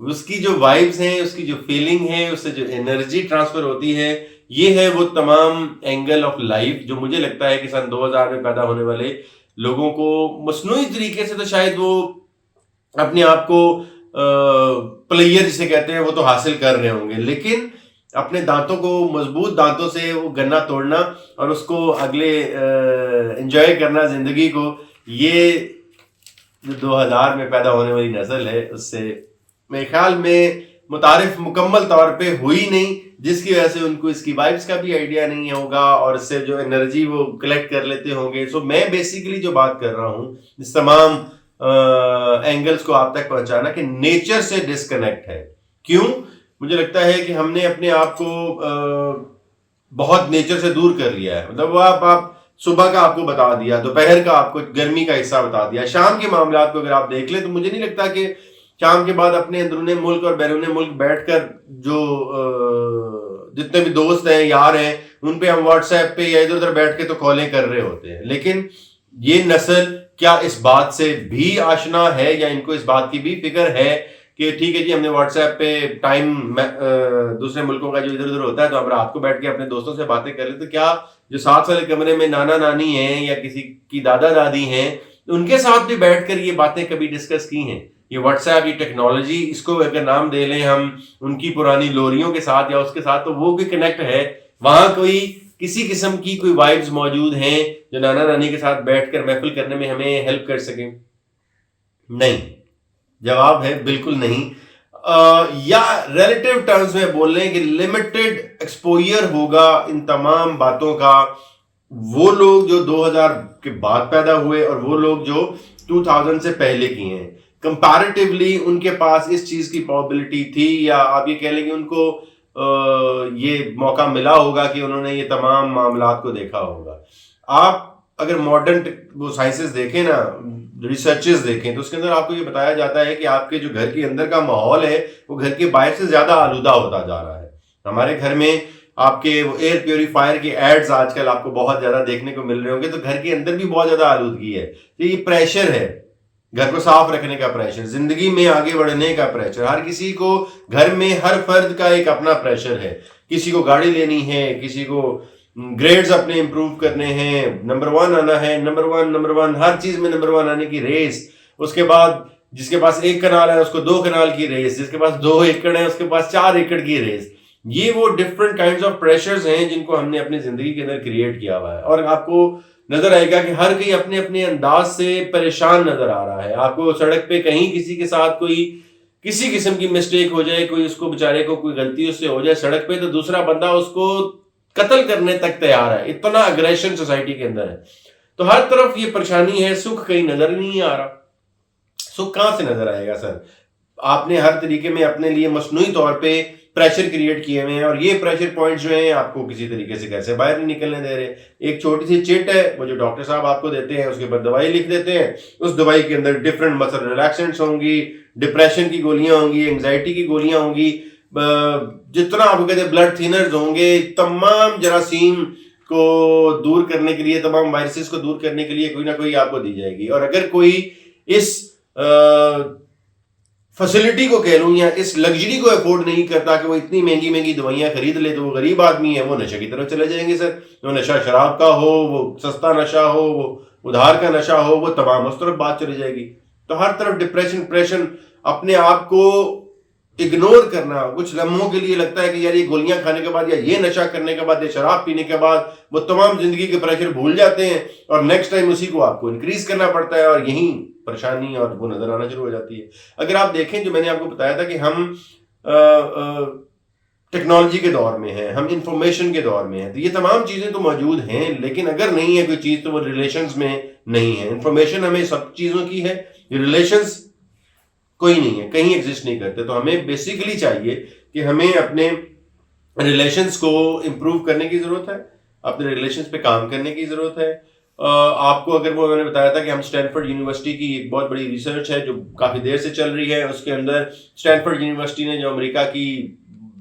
اس کی جو وائبز ہیں، اس کی جو فیلنگ ہے، اس سے جو انرجی ٹرانسفر ہوتی ہے، یہ ہے وہ تمام اینگل آف لائف جو مجھے لگتا ہے کہ سن 2000 میں پیدا ہونے والے لوگوں کو مصنوعی طریقے سے تو شاید وہ اپنے آپ کو پلیئر جسے کہتے ہیں وہ تو حاصل کر رہے ہوں گے، لیکن اپنے دانتوں کو، مضبوط دانتوں سے وہ گنا توڑنا اور اس کو اگلے انجوائے کرنا زندگی کو، یہ جو 2000 میں پیدا ہونے والی نسل ہے اس سے میرے خیال میں متعارف مکمل طور پہ ہوئی نہیں، جس کی وجہ سے ان کو اس کی وائبس کا بھی آئیڈیا نہیں ہوگا اور اس سے جو انرجی وہ کلیکٹ کر لیتے ہوں گے. سو میں بیسیکلی جو بات کر رہا ہوں اس تمام اینگلز کو آپ تک پہنچانا کہ نیچر سے ڈسکنیکٹ ہے. کیوں؟ مجھے لگتا ہے کہ ہم نے اپنے آپ کو بہت نیچر سے دور کر لیا ہے. مطلب وہ آپ صبح کا آپ کو بتا دیا، دوپہر کا آپ کو گرمی کا حصہ بتا دیا، شام کے معاملات کو اگر آپ دیکھ لیں تو مجھے نہیں لگتا کہ شام کے بعد اپنے اندرون ملک اور بیرون ملک بیٹھ کر جو جتنے بھی دوست ہیں، یار ہیں، ان پہ ہم واٹس ایپ پہ یا ادھر ادھر بیٹھ کے تو کالیں کر رہے ہوتے ہیں. لیکن یہ نسل کیا اس بات سے بھی آشنا ہے یا ان کو اس بات کی بھی فکر ہے کہ ٹھیک ہے جی ہم نے واٹس ایپ پہ ٹائم دوسرے ملکوں کا جو ادھر ادھر ہوتا ہے تو ہم رات کو بیٹھ کے اپنے دوستوں سے باتیں کر لیتے. کیا جو 7 والے کمرے میں نانا نانی ہیں یا کسی کی دادا دادی ہیں ان کے ساتھ بھی بیٹھ کر یہ باتیں کبھی ڈسکس کی ہیں؟ یہ واٹس ایپ، یہ ٹیکنالوجی، اس کو اگر نام دے لیں ہم ان کی پرانی لوریوں کے ساتھ یا اس کے ساتھ، تو وہ بھی کنیکٹ ہے. وہاں کوئی کسی قسم کی کوئی وائبز موجود ہیں جو نانا نانی کے ساتھ بیٹھ کر محفل کرنے میں ہمیں ہیلپ کر سکیں؟ نہیں. جواب ہے بالکل نہیں. یا ریلیٹیو ٹرمز میں بول لیں کہ لمیٹڈ ایکسپوئر ہوگا ان تمام باتوں کا وہ لوگ جو 2000 کے بعد پیدا ہوئے اور وہ لوگ جو 2000 سے پہلے کی ہیں. کمپیریٹیولی ان کے پاس اس چیز کی پرابلٹی تھی، یا آپ یہ کہہ لیں کہ ان کو یہ موقع ملا ہوگا کہ انہوں نے یہ تمام معاملات کو دیکھا ہوگا. آپ اگر ماڈرن وہ سائنسز دیکھیں نا، ریسرچز دیکھیں، تو اس کے اندر آپ کو یہ بتایا جاتا ہے کہ آپ کے جو گھر کے اندر کا ماحول ہے وہ گھر کے باہر سے زیادہ آلودہ ہوتا جا رہا ہے. ہمارے گھر میں آپ کے ایئر پیوریفائر کے ایڈز آج کل آپ کو بہت زیادہ دیکھنے کو مل رہے ہوں گے، تو گھر کے اندر بھی بہت زیادہ آلودگی ہے. یہ پریشر ہے، گھر کو صاف رکھنے کا پریشر، زندگی میں آگے بڑھنے کا پریشر. ہر کسی کو گھر میں ہر فرد کا ایک اپنا پریشر ہے. کسی کو گاڑی لینی ہے، کسی کو گریڈز اپنے امپروو کرنے ہیں، نمبر 1 آنا ہے، نمبر ون ہر چیز میں نمبر 1 آنے کی ریس. اس کے بعد جس کے پاس 1 کنال ہے اس کو 2 کنال کی ریس، جس کے پاس 2 ایکڑ ہے اس کے پاس 4 ایکڑ کی ریس. یہ وہ ڈفرنٹ کائنڈز آف پریشرز ہیں جن کو ہم نے اپنی زندگی کے اندر کریٹ کیا ہوا ہے. اور آپ کو نظر آئے گا کہ ہر کوئی اپنے اپنے انداز سے پریشان نظر آ رہا ہے. آپ کو سڑک پہ کہیں کسی کے ساتھ کوئی کسی قسم کی مسٹیک ہو جائے، کوئی اس کو بیچارے کو کوئی غلطی اس سے ہو جائے سڑک پہ، تو دوسرا بندہ اس کو قتل کرنے تک تیار ہے. اتنا اگریشن سوسائٹی کے اندر ہے. تو ہر طرف یہ پریشانی ہے. سکھ کہیں نظر نہیں آ رہا. سکھ کہاں سے نظر آئے گا سر؟ آپ نے ہر طریقے میں اپنے لیے مصنوعی طور پہ پریشر کریٹ کیے ہوئے ہیں، اور یہ پریشر پوائنٹ جو ہیں آپ کو کسی طریقے سے گھر سے باہر نہیں نکلنے دے رہے. ایک چھوٹی سی چٹ ہے وہ جو ڈاکٹر صاحب آپ کو دیتے ہیں، اس کے بعد دوائی لکھ دیتے ہیں. اس دوائی کے اندر ڈفرنٹ مسل ریلیکسنٹس ہوں گی، ڈپریشن کی گولیاں ہوں گی، انگزائٹی کی گولیاں ہوں گی، جتنا آپ کو کہتے ہیں بلڈ تھینرز ہوں گے. تمام جراثیم کو دور کرنے کے لیے، تمام وائرسز کو دور کرنے کے لیے کوئی نہ کوئی آپ کو دی جائے گی. اور اگر کوئی اس فیسلٹی کو کہہ لوں یا اس لگژری کو افورڈ نہیں کرتا کہ وہ اتنی مہنگی مہنگی دوائیاں خرید لے، تو وہ غریب آدمی ہے، وہ نشے کی طرف چلے جائیں گے سر. وہ نشہ شراب کا ہو، وہ سستا نشہ ہو، وہ ادھار کا نشہ ہو، وہ تمام اس طرف بات چلی جائے گی. تو ہر طرف ڈپریشن، اپنے آپ کو اگنور کرنا. کچھ لمحوں کے لیے لگتا ہے کہ یار یہ گولیاں کھانے کے بعد یا یہ نشہ کرنے کے بعد یا شراب پینے کے بعد وہ تمام زندگی کے پریشر بھول جاتے ہیں، اور نیکسٹ ٹائم اسی کو آپ کو انکریز کرنا پڑتا ہے، اور یہیں پریشانی اور وہ نظر آنا شروع ہو جاتی ہے. اگر آپ دیکھیں جو میں نے آپ کو بتایا تھا کہ ہم ٹیکنالوجی کے دور میں ہیں، ہم انفارمیشن کے دور میں ہیں، تو یہ تمام چیزیں تو موجود ہیں، لیکن اگر نہیں ہے کوئی چیز تو وہ ریلیشنز میں نہیں ہے. انفارمیشن ہمیں سب چیزوں کی ہے، ریلیشنز کوئی نہیں ہے، کہیں ایگزسٹ نہیں کرتے. تو ہمیں بیسیکلی چاہیے کہ ہمیں اپنے ریلیشنز کو امپروو کرنے کی ضرورت ہے، اپنے ریلیشنز پہ کام کرنے کی ضرورت ہے. آپ کو اگر وہ میں نے بتایا تھا کہ ہم اسٹینفورڈ یونیورسٹی کی ایک بہت بڑی ریسرچ ہے جو کافی دیر سے چل رہی ہے. اس کے اندر اسٹینفورڈ یونیورسٹی نے جو امریکہ کی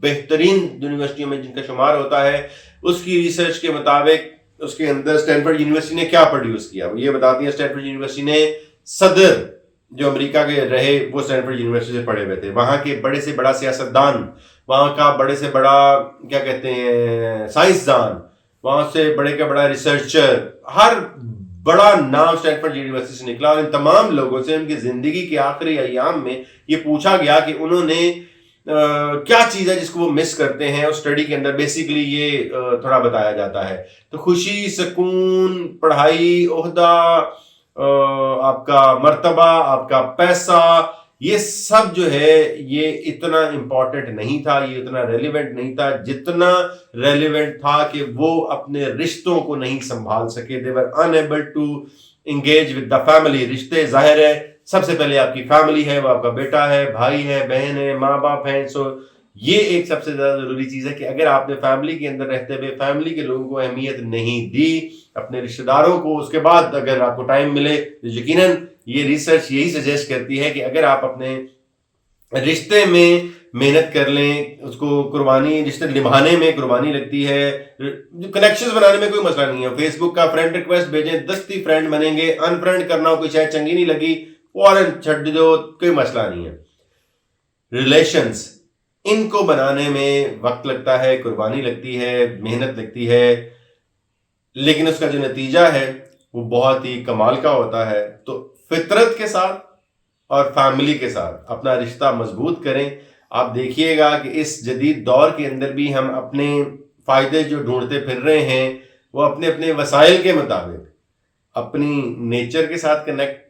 بہترین یونیورسٹیوں میں جن کا شمار ہوتا ہے، اس کی ریسرچ کے مطابق اس کے اندر اسٹینفورڈ یونیورسٹی نے کیا پروڈیوس کیا. وہ یہ بتاتی ہے اسٹینفورڈ یونیورسٹی نے صدر جو امریکہ کے رہے وہ اسٹینفورڈ یونیورسٹی سے پڑھے ہوئے تھے، وہاں کے بڑے سے بڑا سیاستدان، وہاں کا بڑے سے بڑا کیا کہتے ہیں سائنسدان، وہاں سے بڑے کا بڑا ریسرچر، ہر بڑا نام اسٹینفورڈ یونیورسٹی سے نکلا. اور ان تمام لوگوں سے ان کی زندگی کے آخری ایام میں یہ پوچھا گیا کہ انہوں نے کیا چیز ہے جس کو وہ مس کرتے ہیں. اور اسٹڈی کے اندر بیسیکلی یہ تھوڑا بتایا جاتا ہے. تو خوشی، سکون، پڑھائی، عہدہ، آپ کا مرتبہ، آپ کا پیسہ، یہ سب جو ہے یہ اتنا امپورٹنٹ نہیں تھا، یہ اتنا ریلیونٹ نہیں تھا جتنا ریلیونٹ تھا کہ وہ اپنے رشتوں کو نہیں سنبھال سکے. they were unable to engage with the family. رشتے ظاہر ہے سب سے پہلے آپ کی فیملی ہے، وہ آپ کا بیٹا ہے، بھائی ہے، بہن ہے، ماں باپ ہیں. سو یہ ایک سب سے زیادہ ضروری چیز ہے کہ اگر آپ نے فیملی کے اندر رہتے ہوئے فیملی کے لوگوں کو اہمیت نہیں دی، اپنے رشتہ داروں کو، اس کے بعد اگر آپ کو ٹائم ملے، یقیناً یہ ریسرچ یہی سجیسٹ کرتی ہے کہ اگر آپ اپنے رشتے میں محنت کر لیں، اس کو قربانی، رشتے نبھانے میں قربانی لگتی ہے. کنیکشنز بنانے میں کوئی مسئلہ نہیں ہے. فیس بک کا فرینڈ ریکویسٹ بھیجیں، 10 فرینڈ بنیں گے. ان فرینڈ کرنا ہو، کوئی شاید چنگی نہیں لگی فوراً چھٹ دو، کوئی مسئلہ نہیں ہے. ریلیشنز ان کو بنانے میں وقت لگتا ہے، قربانی لگتی ہے، محنت لگتی ہے، لیکن اس کا جو نتیجہ ہے وہ بہت ہی کمال کا ہوتا ہے. تو فطرت کے ساتھ اور فیملی کے ساتھ اپنا رشتہ مضبوط کریں. آپ دیکھیے گا کہ اس جدید دور کے اندر بھی ہم اپنے فائدے جو ڈھونڈتے پھر رہے ہیں وہ اپنے اپنے وسائل کے مطابق اپنی نیچر کے ساتھ کنیکٹ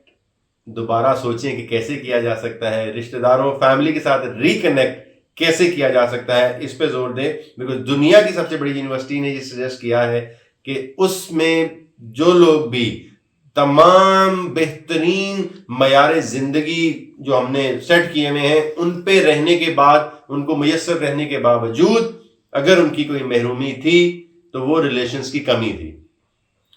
دوبارہ سوچیں کہ کیسے کیا جا سکتا ہے، رشتہ داروں فیملی کے ساتھ ریکنیکٹ کیسے کیا جا سکتا ہے، اس پہ زور دیں. بیکاز دنیا کی سب سے بڑی یونیورسٹی نے یہ سجیسٹ کیا ہے کہ اس میں جو لوگ بھی تمام بہترین معیار زندگی جو ہم نے سیٹ کیے ہوئے ہیں ان پہ رہنے کے بعد، ان کو میسر رہنے کے باوجود اگر ان کی کوئی محرومی تھی تو وہ ریلیشنز کی کمی تھی.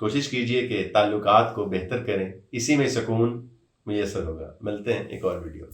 کوشش کیجئے کہ تعلقات کو بہتر کریں، اسی میں سکون میسر ہوگا. ملتے ہیں ایک اور ویڈیو.